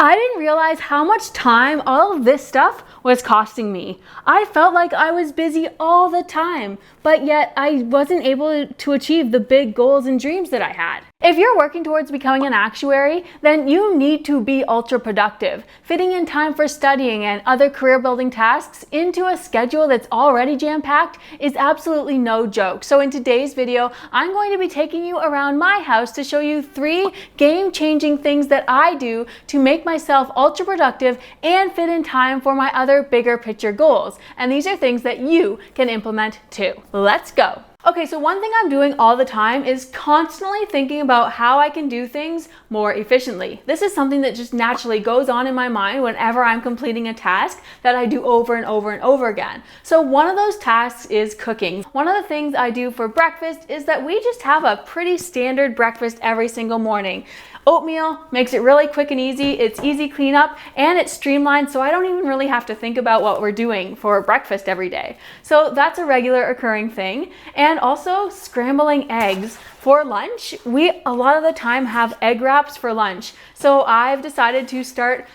I didn't realize how much time all of this stuff was costing me. I felt like I was busy all the time, but yet I wasn't able to achieve the big goals and dreams that I had. If you're working towards becoming an actuary, then you need to be ultra productive. Fitting in time for studying and other career building tasks into a schedule that's already jam-packed is absolutely no joke. So in today's video, I'm going to be taking you around my house to show you 3 game-changing things that I do to make myself ultra productive and fit in time for my other bigger picture goals. And these are things that you can implement too. Let's go. Okay, so one thing I'm doing all the time is constantly thinking about how I can do things more efficiently. This is something that just naturally goes on in my mind whenever I'm completing a task that I do over and over and over again. So one of those tasks is cooking. One of the things I do for breakfast is that we just have a pretty standard breakfast every single morning. Oatmeal makes it really quick and easy. It's easy cleanup and it's streamlined, so I don't even really have to think about what we're doing for breakfast every day. So that's a regular occurring thing. And also scrambling eggs. For lunch, we a lot of the time have egg wraps for lunch. So I've decided to start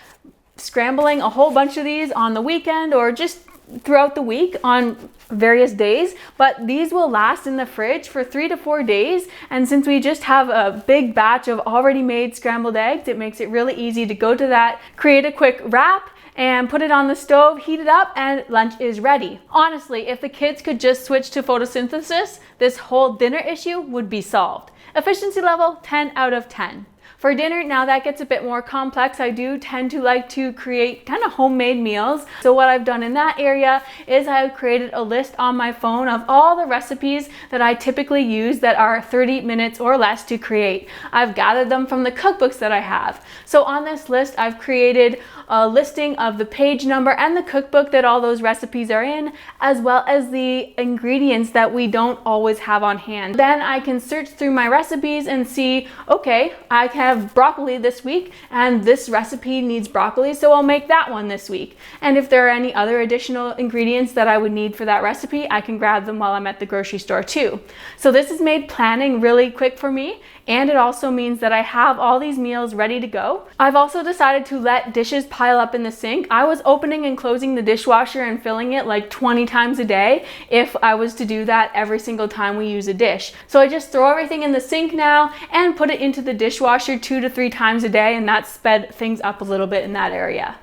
scrambling a whole bunch of these on the weekend or just throughout the week on various days, but these will last in the fridge for 3 to 4 days. And since we just have a big batch of already made scrambled eggs, it makes it really easy to go to that, create a quick wrap, and put it on the stove, heat it up, and lunch is ready. Honestly, if the kids could just switch to photosynthesis, this whole dinner issue would be solved. Efficiency level 10 out of 10. For dinner, now that gets a bit more complex. I do tend to like to create kind of homemade meals. So what I've done in that area is I've created a list on my phone of all the recipes that I typically use that are 30 minutes or less to create. I've gathered them from the cookbooks that I have. So on this list, I've created a listing of the page number and the cookbook that all those recipes are in, as well as the ingredients that we don't always have on hand. Then I can search through my recipes and see, okay, I have broccoli this week and this recipe needs broccoli, so I'll make that one this week. And if there are any other additional ingredients that I would need for that recipe, I can grab them while I'm at the grocery store too. So this has made planning really quick for me, and it also means that I have all these meals ready to go. I've also decided to let dishes pile up in the sink. I was opening and closing the dishwasher and filling it like 20 times a day if I was to do that every single time we use a dish. So I just throw everything in the sink now and put it into the dishwasher 2 to 3 times a day, and that sped things up a little bit in that area.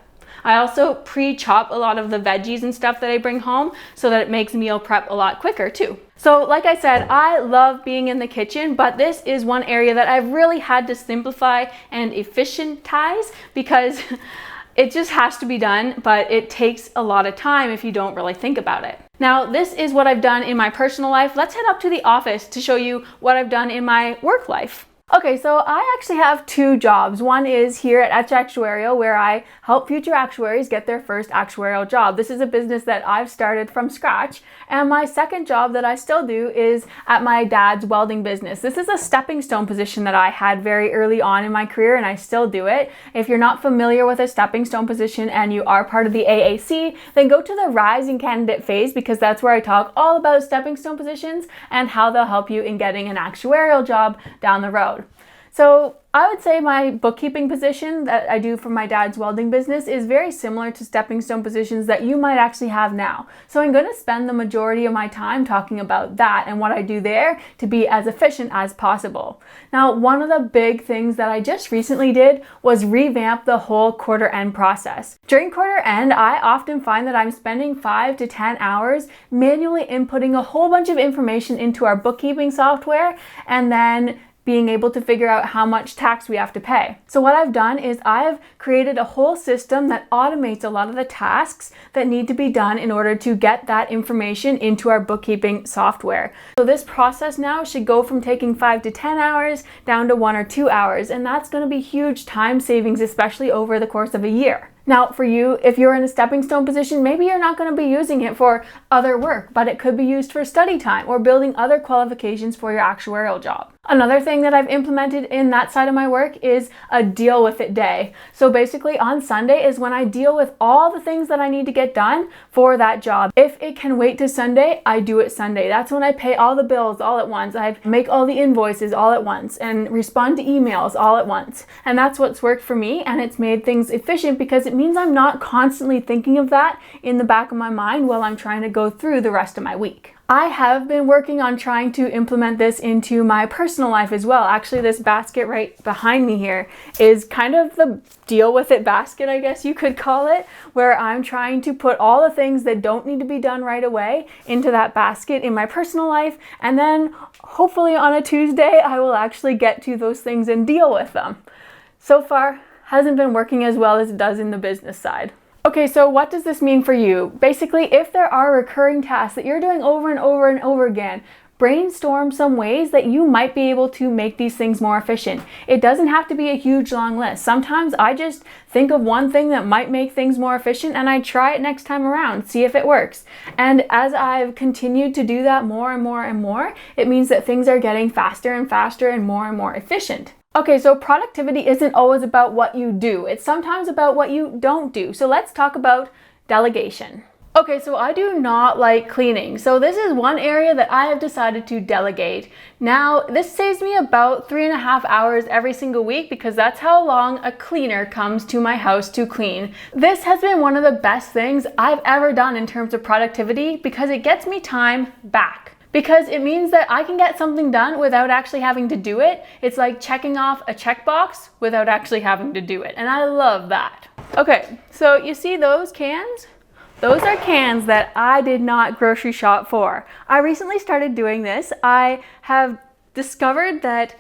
I also pre-chop a lot of the veggies and stuff that I bring home so that it makes meal prep a lot quicker too. So like I said, I love being in the kitchen, but this is one area that I've really had to simplify and efficientize because it just has to be done, but it takes a lot of time if you don't really think about it. Now, this is what I've done in my personal life. Let's head up to the office to show you what I've done in my work life. Okay, so I actually have 2 jobs. One is here at Actuarial, where I help future actuaries get their first actuarial job. This is a business that I've started from scratch. And my second job that I still do is at my dad's welding business. This is a stepping stone position that I had very early on in my career, and I still do it. If you're not familiar with a stepping stone position and you are part of the AAC, then go to the rising candidate phase, because that's where I talk all about stepping stone positions and how they'll help you in getting an actuarial job down the road. So I would say my bookkeeping position that I do for my dad's welding business is very similar to stepping stone positions that you might actually have now. So I'm going to spend the majority of my time talking about that and what I do there to be as efficient as possible. Now, one of the big things that I just recently did was revamp the whole quarter end process. During quarter end, I often find that I'm spending 5 to 10 hours manually inputting a whole bunch of information into our bookkeeping software and then being able to figure out how much tax we have to pay. So what I've done is I've created a whole system that automates a lot of the tasks that need to be done in order to get that information into our bookkeeping software. So this process now should go from taking 5 to 10 hours down to 1 or 2 hours, and that's going to be huge time savings, especially over the course of a year. Now for you, if you're in a stepping stone position, maybe you're not going to be using it for other work, but it could be used for study time or building other qualifications for your actuarial job. Another thing that I've implemented in that side of my work is a deal with it day. So basically on Sunday is when I deal with all the things that I need to get done for that job. If it can wait to Sunday, I do it Sunday. That's when I pay all the bills all at once. I make all the invoices all at once and respond to emails all at once. And that's what's worked for me, and it's made things efficient because it means I'm not constantly thinking of that in the back of my mind while I'm trying to go through the rest of my week. I have been working on trying to implement this into my personal life as well. Actually, this basket right behind me here is kind of the deal with it basket, I guess you could call it, where I'm trying to put all the things that don't need to be done right away into that basket in my personal life. And then hopefully on a Tuesday, I will actually get to those things and deal with them. So far, hasn't been working as well as it does in the business side. Okay, so what does this mean for you? Basically, if there are recurring tasks that you're doing over and over and over again, brainstorm some ways that you might be able to make these things more efficient. It doesn't have to be a huge long list. Sometimes I just think of one thing that might make things more efficient and I try it next time around, see if it works. And as I've continued to do that more and more and more, it means that things are getting faster and faster and more efficient. Okay, so productivity isn't always about what you do. It's sometimes about what you don't do. So let's talk about delegation. Okay, so I do not like cleaning. So this is one area that I have decided to delegate. Now, this saves me about 3.5 hours every single week because that's how long a cleaner comes to my house to clean. This has been one of the best things I've ever done in terms of productivity because it gets me time back. Because it means that I can get something done without actually having to do it. It's like checking off a checkbox without actually having to do it. And I love that. Okay, so you see those cans? Those are cans that I did not grocery shop for. I recently started doing this. I have discovered that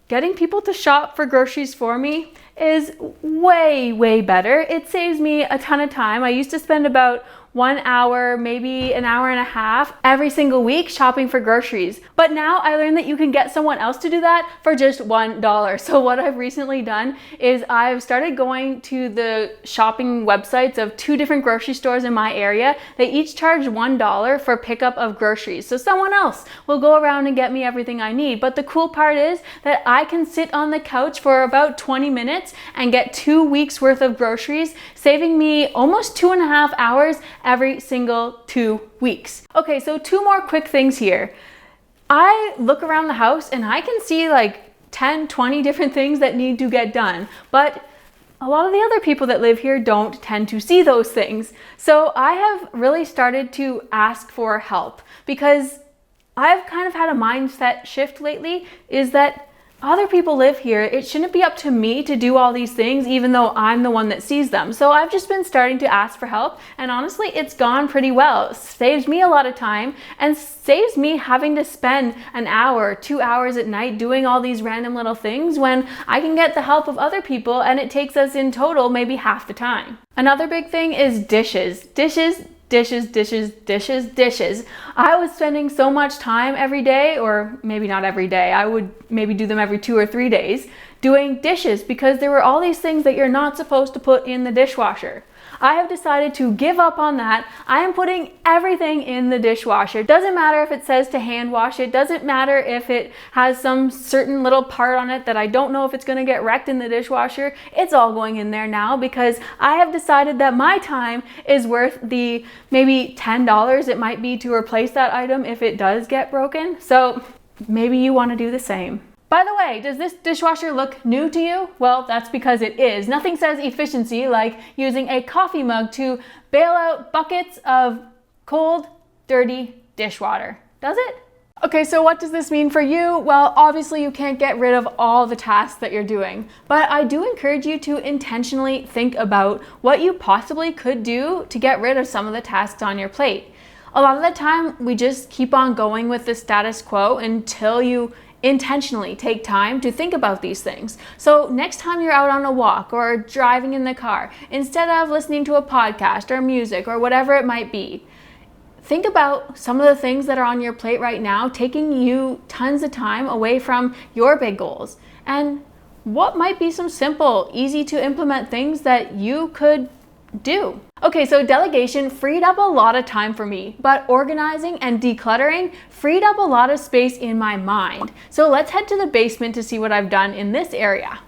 getting people to shop for groceries for me is way better. It saves me a ton of time. I used to spend about 1 hour, maybe an hour and a half every single week shopping for groceries. But now I learned that you can get someone else to do that for just $1. So what I've recently done is I've started going to the shopping websites of 2 different grocery stores in my area. They each charge $1 for pickup of groceries. So someone else will go around and get me everything I need. But the cool part is that I can sit on the couch for about 20 minutes and get 2 weeks worth of groceries, saving me almost 2.5 hours every single 2 weeks. Okay, so 2 more quick things here. I look around the house and I can see like 10, 20 different things that need to get done, but a lot of the other people that live here don't tend to see those things. So I have really started to ask for help because I've kind of had a mindset shift lately, is that other people live here. It shouldn't be up to me to do all these things, even though I'm the one that sees them. So I've just been starting to ask for help, and honestly, it's gone pretty well. It saves me a lot of time and saves me having to spend an hour, 2 hours at night doing all these random little things when I can get the help of other people, and it takes us in total maybe half the time. Another big thing is dishes. Dishes. I was spending so much time every day, or maybe not every day, I would maybe do them every 2 or 3 days, doing dishes because there were all these things that you're not supposed to put in the dishwasher. I have decided to give up on that. I am putting everything in the dishwasher. It doesn't matter if it says to hand wash it. Doesn't matter if it has some certain little part on it that I don't know if it's gonna get wrecked in the dishwasher. It's all going in there now because I have decided that my time is worth the maybe $10 it might be to replace that item if it does get broken. So maybe you wanna do the same. By the way, does this dishwasher look new to you? Well, that's because it is. Nothing says efficiency like using a coffee mug to bail out buckets of cold, dirty dishwater. Does it? Okay, so what does this mean for you? Well, obviously you can't get rid of all the tasks that you're doing, but I do encourage you to intentionally think about what you possibly could do to get rid of some of the tasks on your plate. A lot of the time, we just keep on going with the status quo until you intentionally take time to think about these things. So next time you're out on a walk or driving in the car, instead of listening to a podcast or music or whatever it might be, think about some of the things that are on your plate right now, taking you tons of time away from your big goals. And what might be some simple, easy to implement things that you could do. Okay, so delegation freed up a lot of time for me, but organizing and decluttering freed up a lot of space in my mind. So let's head to the basement to see what I've done in this area.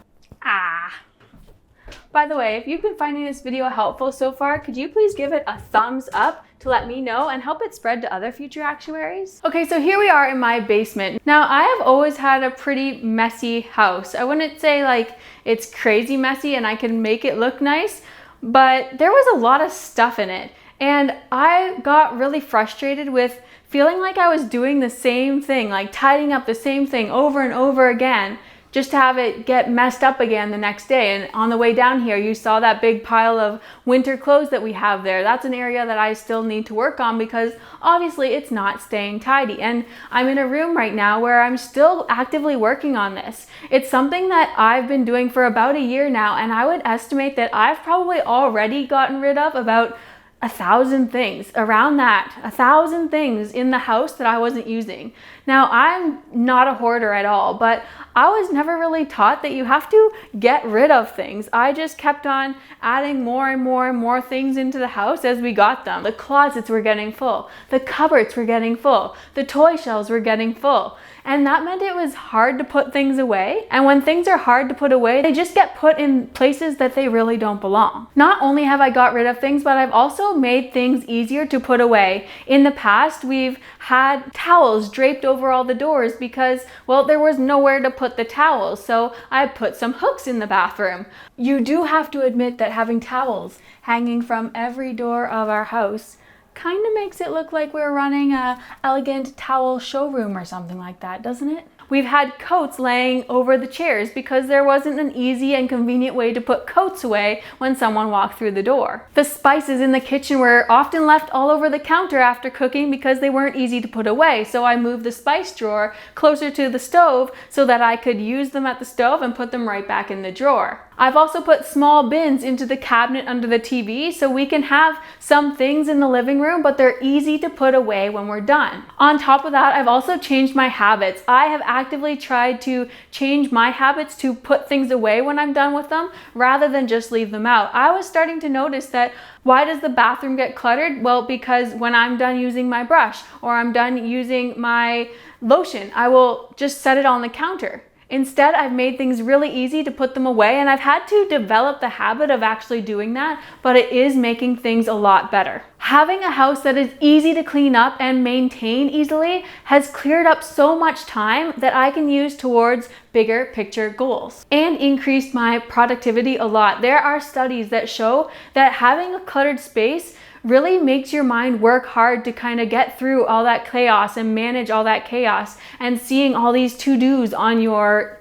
By the way, if you've been finding this video helpful so far, could you please give it a thumbs up to let me know and help it spread to other future actuaries? Okay, so here we are in my basement. Now, I have always had a pretty messy house. I wouldn't say like it's crazy messy and I can make it look nice, but there was a lot of stuff in it. And I got really frustrated with feeling like I was doing the same thing, like tidying up the same thing over and over again, just to have it get messed up again the next day. And on the way down here, you saw that big pile of winter clothes that we have there. That's an area that I still need to work on because obviously it's not staying tidy. And I'm in a room right now where I'm still actively working on this. It's something that I've been doing for about a year now, and I would estimate that I've probably already gotten rid of about 1,000 things, around that, 1,000 things in the house that I wasn't using. Now, I'm not a hoarder at all, but I was never really taught that you have to get rid of things. I just kept on adding more and more and more things into the house as we got them. The closets were getting full, the cupboards were getting full, the toy shelves were getting full. And that meant it was hard to put things away. And when things are hard to put away, they just get put in places that they really don't belong. Not only have I got rid of things, but I've also made things easier to put away. In the past, we've had towels draped over all the doors because, well, there was nowhere to put the towels. So I put some hooks in the bathroom. You do have to admit that having towels hanging from every door of our house kind of makes it look like we're running a elegant towel showroom or something like that, doesn't it? We've had coats laying over the chairs because there wasn't an easy and convenient way to put coats away when someone walked through the door. The spices in the kitchen were often left all over the counter after cooking because they weren't easy to put away. So I moved the spice drawer closer to the stove so that I could use them at the stove and put them right back in the drawer. I've also put small bins into the cabinet under the TV so we can have some things in the living room, but they're easy to put away when we're done. On top of that, I've also changed my habits. I have actively tried to change my habits to put things away when I'm done with them rather than just leave them out. I was starting to notice that why does the bathroom get cluttered? Well, because when I'm done using my brush or I'm done using my lotion, I will just set it on the counter. Instead, I've made things really easy to put them away, and I've had to develop the habit of actually doing that, but it is making things a lot better. Having a house that is easy to clean up and maintain easily has cleared up so much time that I can use towards bigger picture goals and increased my productivity a lot. There are studies that show that having a cluttered space really makes your mind work hard to kind of get through all that chaos and manage all that chaos, and seeing all these to-dos on your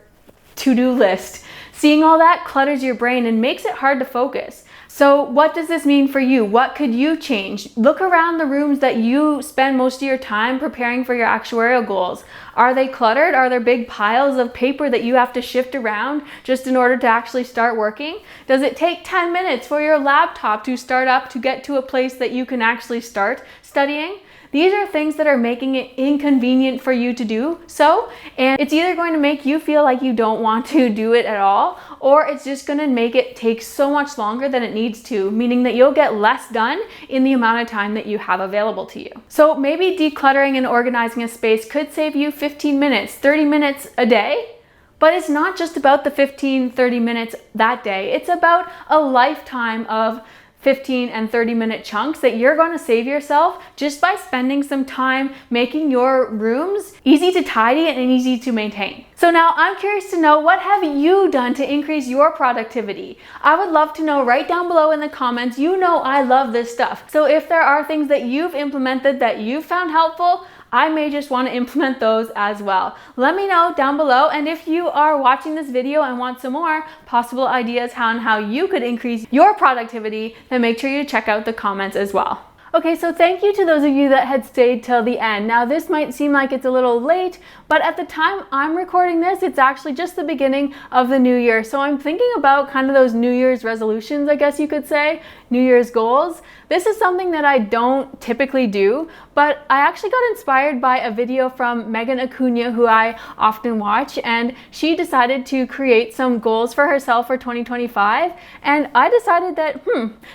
to-do list. Seeing all that clutters your brain and makes it hard to focus. So what does this mean for you? What could you change? Look around the rooms that you spend most of your time preparing for your actuarial goals. Are they cluttered? Are there big piles of paper that you have to shift around just in order to actually start working? Does it take 10 minutes for your laptop to start up to get to a place that you can actually start studying? These are things that are making it inconvenient for you to do so, and it's either going to make you feel like you don't want to do it at all, or it's just going to make it take so much longer than it needs to, meaning that you'll get less done in the amount of time that you have available to you. So maybe decluttering and organizing a space could save you 15 minutes, 30 minutes a day. But it's not just about the 15-30 minutes that day. It's about a lifetime of 15 and 30-minute chunks that you're going to save yourself just by spending some time making your rooms easy to tidy and easy to maintain. So now I'm curious to know, what have you done to increase your productivity? I would love to know right down below in the comments. You know I love this stuff. So if there are things that you've implemented that you found helpful, I may just want to implement those as well. Let me know down below, and if you are watching this video and want some more possible ideas on how you could increase your productivity, then make sure you check out the comments as well. Okay, so thank you to those of you that had stayed till the end. Now this might seem like it's a little late, but at the time I'm recording this, it's actually just the beginning of the new year. So I'm thinking about kind of those New Year's resolutions, I guess you could say, New Year's goals. This is something that I don't typically do, but I actually got inspired by a video from Megan Acuna, who I often watch, and she decided to create some goals for herself for 2025. And I decided that,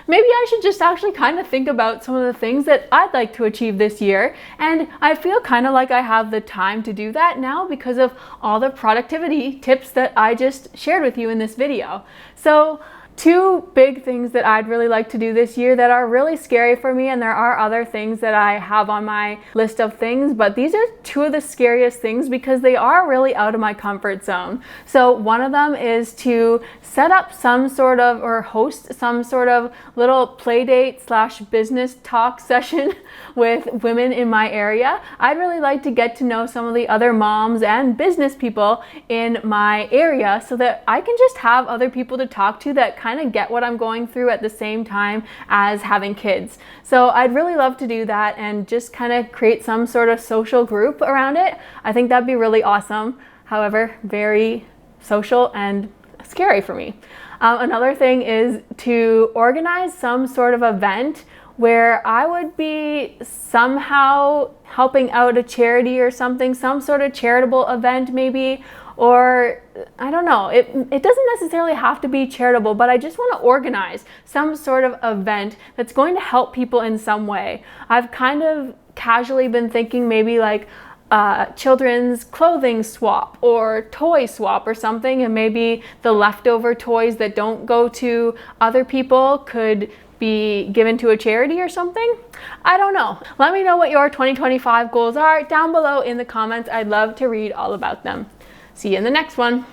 maybe I should just actually kind of think about some of the things that I'd like to achieve this year. And I feel kind of like I have the time to do that now because of all the productivity tips that I just shared with you in this video. So, two big things that I'd really like to do this year that are really scary for me, and there are other things that I have on my list of things, but these are two of the scariest things because they are really out of my comfort zone. So one of them is to set up some sort of, or host some sort of little play date / business talk session with women in my area. I'd really like to get to know some of the other moms and business people in my area so that I can just have other people to talk to that kind of get what I'm going through at the same time as having kids. So I'd really love to do that and just kind of create some sort of social group around it. I think that'd be really awesome. However, very social and scary for me. Another thing is to organize some sort of event where I would be somehow helping out a charity or something, some sort of charitable event maybe, or I don't know, it doesn't necessarily have to be charitable, but I just want to organize some sort of event that's going to help people in some way. I've kind of casually been thinking maybe like children's clothing swap or toy swap or something, and maybe the leftover toys that don't go to other people could be given to a charity or something. I don't know. Let me know what your 2025 goals are down below in the comments. I'd love to read all about them. See you in the next one.